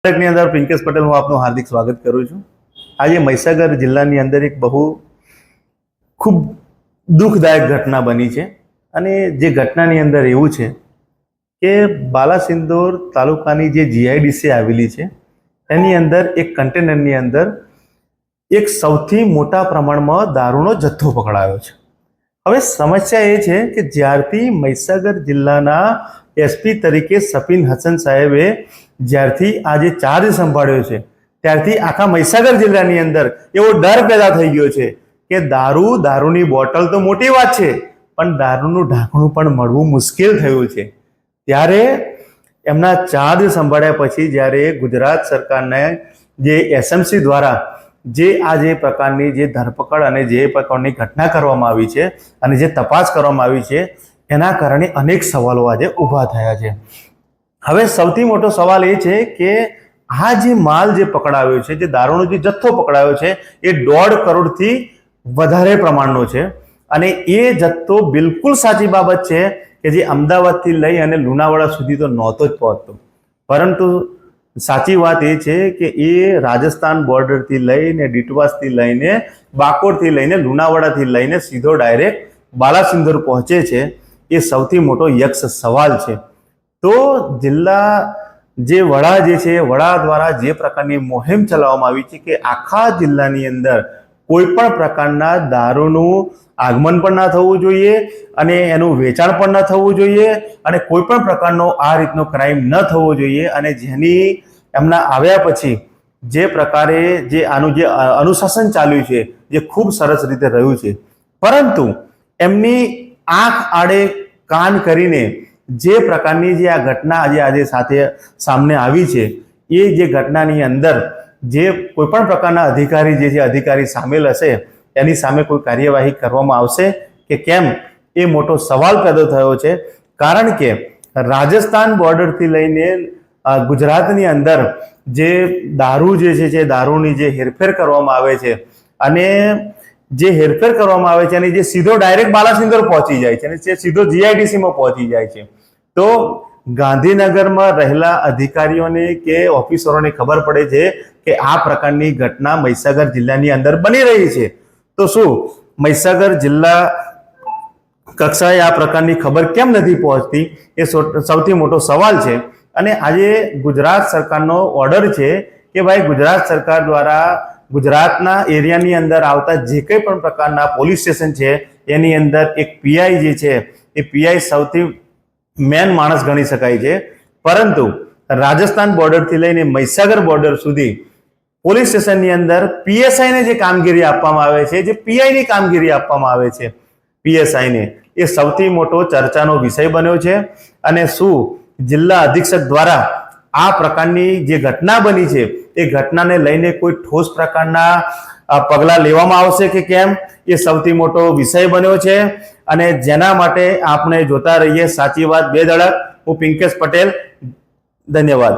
ની અંદર પિંકેશ પટેલ હું આપનું હાર્દિક સ્વાગત કરું છું। આજે મહીસાગર જિલ્લાની અંદર એક બહુ ખૂબ દુઃખદાયક ઘટના બની છે અને જે ઘટનાની અંદર એવું છે કે બાલાસિંદોર તાલુકાની જે જીઆઈડીસી આવેલી છે એની અંદર એક કન્ટેનરની અંદર એક સૌથી મોટા પ્રમાણમાં દારૂનો જથ્થો પકડાયો છે। હવે સમસ્યા એ છે કે જ્યારથી મહીસાગર જિલ્લાના એસપી તરીકે સફીન હસન સાહેબે જ્યારથી આજે ચાર્જ સંભાળ્યો છે ત્યારથી આખા મહીસાગર જિલ્લાની અંદર એવો ડર પેદા થઈ ગયો છે કે દારૂની બોટલ તો મોટી વાત છે પણ દારૂનું ઢાંકણું પણ મળવું મુશ્કેલ થયું છે। ત્યારે એમના ચાર્જ સંભાળ્યા પછી જ્યારે ગુજરાત સરકારને જે એસએમસી દ્વારા જે આ જે પ્રકારની જે ધરપકડ અને જે પ્રકારની ઘટના કરવામાં આવી છે અને જે તપાસ કરવામાં આવી છે એના કારણે અનેક સવાલો આજે ઊભા થયા છે। હવે સૌથી મોટો સવાલ એ છે કે આ જે માલ જે પકડાયો છે, જે દારૂનો જે જથ્થો પકડાયો છે એ 1.5 કરોડથી વધારે પ્રમાણનો છે અને એ જથ્થો બિલકુલ સાચી બાબત છે કે જે અમદાવાદથી લઈ અને લુણાવાડા સુધી તો નહોતો જ પહોંચતો, પરંતુ સાચી વાત એ છે કે એ રાજસ્થાન બોર્ડરથી લઈને ડીટવાસથી લઈને બાકોરથી લઈને લુણાવાડાથી લઈને સીધો ડાયરેક્ટ બાલાસિંદોર પહોંચે છે। એ સૌથી મોટો યક્ષ સવાલ છે। તો જિલ્લા જે વડા જે છે વડા દ્વારા જે પ્રકારની મુહિમ ચલાવવામાં આવી છે કે આખા જિલ્લાની અંદર કોઈ પણ પ્રકારના દારૂનું આગમન પણ ના થવું જોઈએ અને એનું વેચાણ પણ ન થવું જોઈએ અને કોઈ પણ પ્રકારનો આ રીતનો ક્રાઇમ ન થવો જોઈએ અને જેની એમના આવ્યા પછી જે પ્રકારે જે આનું જે અનુશાસન ચાલ્યું છે જે ખૂબ સરસ રીતે રહ્યું છે, પરંતુ એમની આંખ આડે કાન કરીને જે પ્રકારની જે આ ઘટના આજે સાથે સામે આવી છે એ જે ઘટનાની અંદર જે કોઈ પણ પ્રકારના અધિકારી જે છે અધિકારી સામેલ હશે એની સામે કોઈ કાર્યવાહી કરવામાં આવશે કે કેમ એ મોટો સવાલ પેદા થયો છે। કારણ કે રાજસ્થાન બોર્ડરથી લઈને ગુજરાતની અંદર જે દારૂ જે છે દારૂની જે હેરફેર કરવામાં આવે છે અને જે હેરફેર કરવામાં આવે છે અને જે સીધો ડાયરેક્ટ બાલાસિંદોર પહોંચી જાય છે અને જે સીધો જીઆઈડીસીમાં પહોંચી જાય છે, તો ગાંધીનગરમાં રહેલા અધિકારીઓને કે ઓફિસરોને ખબર પડે છે કે આ પ્રકારની ઘટના મહીસાગર જિલ્લાની અંદર બની રહી છે, તો શું મહીસાગર જિલ્લા કક્ષાએ આ પ્રકારની ખબર કેમ નથી પહોંચતી એ સૌથી મોટો સવાલ છે। અને આજે ગુજરાત સરકારનો ઓર્ડર છે કે ભાઈ ગુજરાત સરકાર દ્વારા ગુજરાતના એરિયાની અંદર આવતા જે કંઈ પણ પ્રકારના પોલીસ સ્ટેશન છે એની અંદર એક પીઆઈ જે છે એ પીઆઈ સૌથી મેન માણસ ગણી શકાય છે, પરંતુ રાજસ્થાન બોર્ડરથી લઈને મહીસાગર બોર્ડર સુધી પોલીસ સ્ટેશનની અંદર પીએસઆઈને જે કામગીરી આપવામાં આવે છે, જે પીઆઈની કામગીરી આપવામાં આવે છે પીએસઆઈને, એ સૌથી મોટો ચર્ચાનો વિષય બન્યો છે। અને શું જિલ્લા અધિક્ષક દ્વારા આ પ્રકારની જે ઘટના બની છે એ ઘટનાને લઈને કોઈ ઠોસ પ્રકારના પગલાં લેવામાં આવશે કે કેમ એ સૌથી મોટો વિષય બન્યો છે અને જેના માટે આપણે જોતા રહીએ સાચી વાત બે ધડક। હું પિંકેશ પટેલ, ધન્યવાદ।